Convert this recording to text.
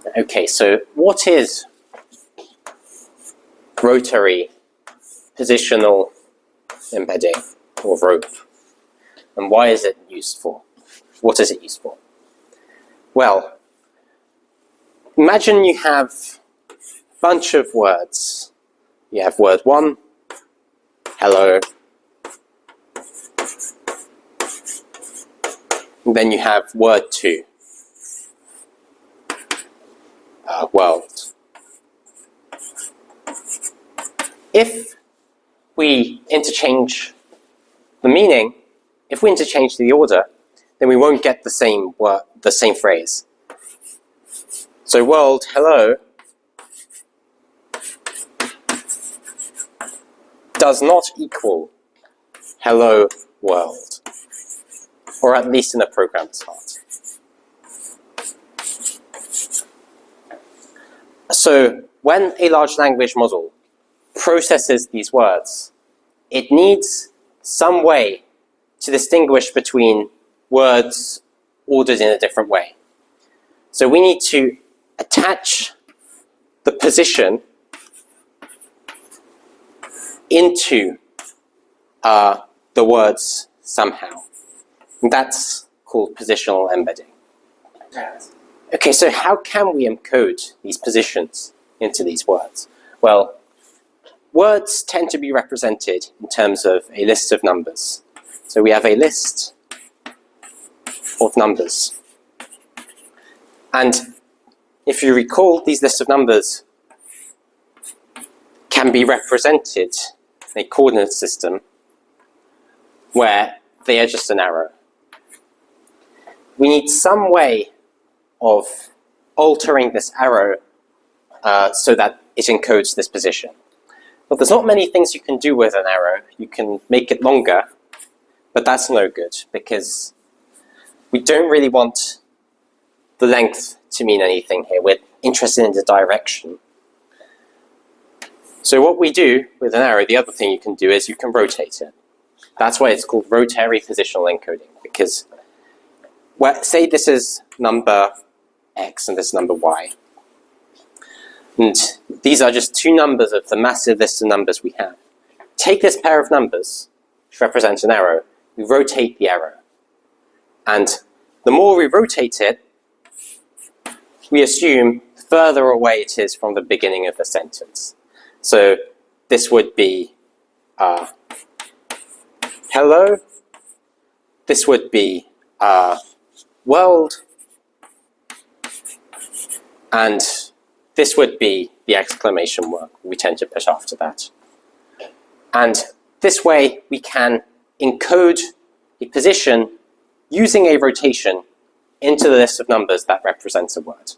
Okay, so what is Rotary Positional Embedding, or RoPE, and why is it used for? What is it used for? Well, imagine you have a bunch of words. You have word 1, hello, and then you have word 2, world. If we interchange the meaning, if we interchange the order, then we won't get the same word, the same phrase. So world, hello, does not equal hello world, or at least in a programmer's heart. So when a large language model processes these words, it needs some way to distinguish between words ordered in a different way. So we need to attach the position into the words somehow. And that's called positional embedding. Okay, so how can we encode these positions into these words? Well, words tend to be represented in terms of a list of numbers. So we have a list of numbers. And if you recall, these lists of numbers can be represented in a coordinate system where they are just an arrow. We need some way of altering this arrow so that it encodes this position. Well, there's not many things you can do with an arrow. You can make it longer, but that's no good because we don't really want the length to mean anything here. We're interested in the direction. So what we do with an arrow, the other thing you can do is you can rotate it. That's why it's called Rotary Positional Encoding, because say this is number X and this is number Y. And these are just two numbers of the massive list of numbers we have. Take this pair of numbers, which represents an arrow, we rotate the arrow. And the more we rotate it, we assume the further away it is from the beginning of the sentence. So this would be hello, this would be world, and this would be the exclamation mark we tend to put after that. And this way we can encode a position using a rotation into the list of numbers that represents a word.